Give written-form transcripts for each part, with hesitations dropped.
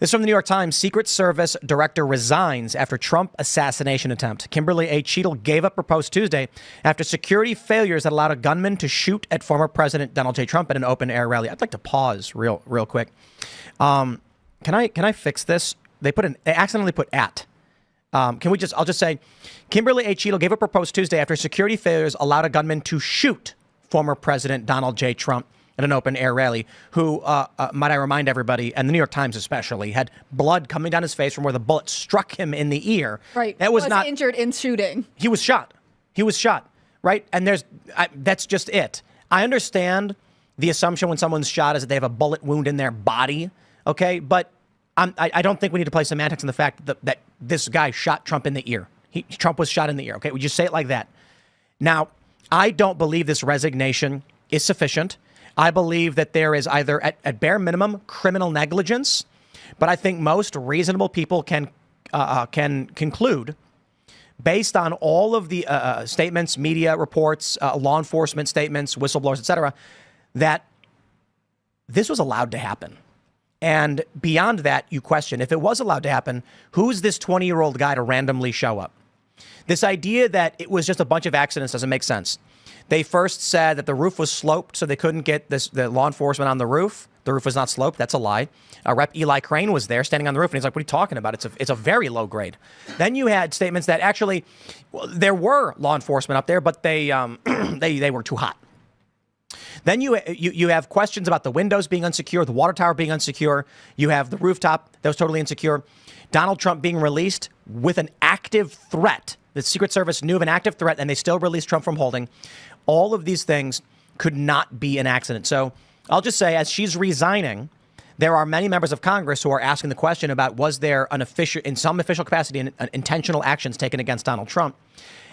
This is from the New York Times. Secret Service director resigns after Trump assassination attempt. Kimberly A. Cheadle gave up her post Tuesday after security failures that allowed a gunman to shoot at former President Donald J. Trump at an open-air rally. I'd like to pause real quick. Can I fix this? They accidentally put at. I'll just say, Kimberly A. Cheadle gave up her post Tuesday after security failures allowed a gunman to shoot former President Donald J. Trump at an open-air rally, who, might I remind everybody, and the New York Times especially, had blood coming down his face from where the bullet struck him in the ear. Right. That was not injured in shooting. He was shot. Right? And that's just it. I understand the assumption when someone's shot is that they have a bullet wound in their body, okay? But I don't think we need to play semantics in the fact that this guy shot Trump in the ear. Trump was shot in the ear, okay? We just say it like that. Now, I don't believe this resignation is sufficient. I believe that there is either, at bare minimum, criminal negligence, but I think most reasonable people can conclude, based on all of the statements, media reports, law enforcement statements, whistleblowers, etc., that this was allowed to happen. And beyond that, you question, if it was allowed to happen, who's this 20-year-old guy to randomly show up? This idea that it was just a bunch of accidents doesn't make sense. They first said that the roof was sloped, so they couldn't get the law enforcement on the roof. The roof was not sloped. That's a lie. Rep. Eli Crane was there standing on the roof, and he's like, what are you talking about? It's a very low grade. Then you had statements that actually there were law enforcement up there, but they were too hot. Then you have questions about the windows being unsecure, the water tower being unsecure. You have the rooftop that was totally insecure. Donald Trump being released with an active threat. The Secret Service knew of an active threat, and they still released Trump from holding. All of these things could not be an accident. So I'll just say, as she's resigning, there are many members of Congress who are asking the question about, was there in some official capacity, intentional actions taken against Donald Trump?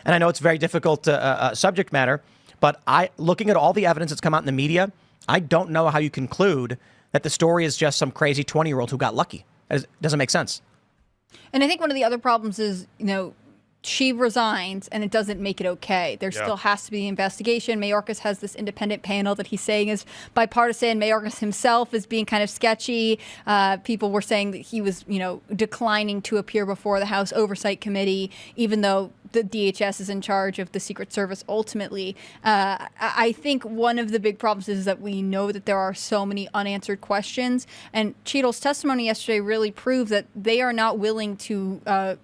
And I know it's very difficult subject matter, but looking at all the evidence that's come out in the media, I don't know how you conclude that the story is just some crazy 20-year-old who got lucky. It doesn't make sense. And I think one of the other problems is, she resigns and it doesn't make it okay. There still has to be an investigation. Mayorkas has this independent panel that he's saying is bipartisan. Mayorkas himself is being kind of sketchy. People were saying that he was, declining to appear before the House Oversight Committee, even though the DHS is in charge of the Secret Service ultimately. I think one of the big problems is that we know that there are so many unanswered questions. And Cheadle's testimony yesterday really proved that they are not willing to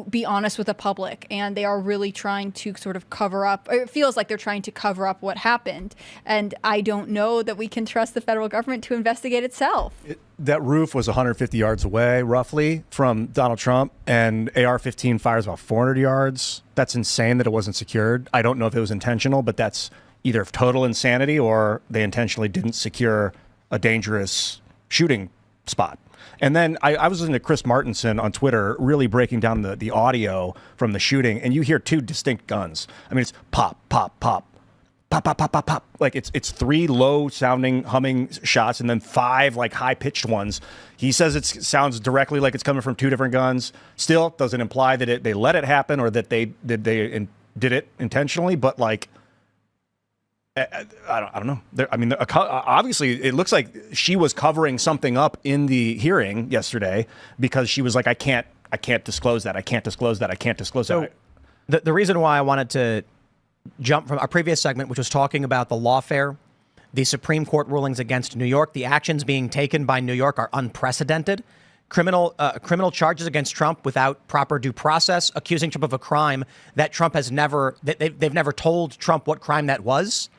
be honest with the public, and they are really trying to sort of cover up, or it feels like they're trying to cover up what happened. And I don't know that we can trust the federal government to investigate itself. That roof was 150 yards away, roughly, from Donald Trump, and AR-15 fires about 400 yards. That's insane that it wasn't secured. I don't know if it was intentional, but that's either total insanity or they intentionally didn't secure a dangerous shooting spot. And then I was listening to Chris Martinson on Twitter really breaking down the audio from the shooting, and you hear two distinct guns. I mean, it's pop, pop, pop, pop, pop, pop, pop, pop. Like it's three low-sounding, humming shots and then five like high-pitched ones. He says it sounds directly like it's coming from two different guns. Still, doesn't imply that they let it happen or that they did it intentionally, but like, I don't know. Obviously, it looks like she was covering something up in the hearing yesterday because she was like, I can't disclose that. I can't disclose that. I can't disclose that. The reason why I wanted to jump from our previous segment, which was talking about the lawfare, the Supreme Court rulings against New York, the actions being taken by New York are unprecedented. Criminal charges against Trump without proper due process, accusing Trump of a crime that Trump has never, they've never told Trump what crime that was.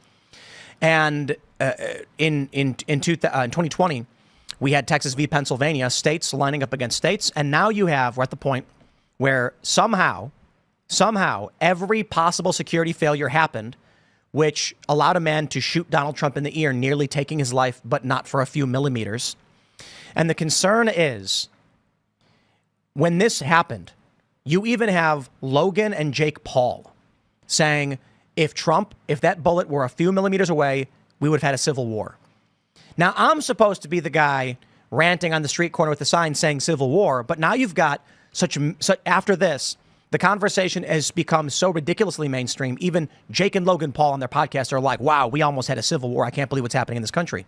And in 2020, we had Texas v. Pennsylvania, states lining up against states. And now we're at the point where somehow every possible security failure happened, which allowed a man to shoot Donald Trump in the ear, nearly taking his life, but not for a few millimeters. And the concern is, when this happened, you even have Logan and Jake Paul saying, if that bullet were a few millimeters away, we would have had a civil war. Now, I'm supposed to be the guy ranting on the street corner with a sign saying civil war, but now you've got after this, the conversation has become so ridiculously mainstream. Even Jake and Logan Paul on their podcast are like, wow, we almost had a civil war. I can't believe what's happening in this country.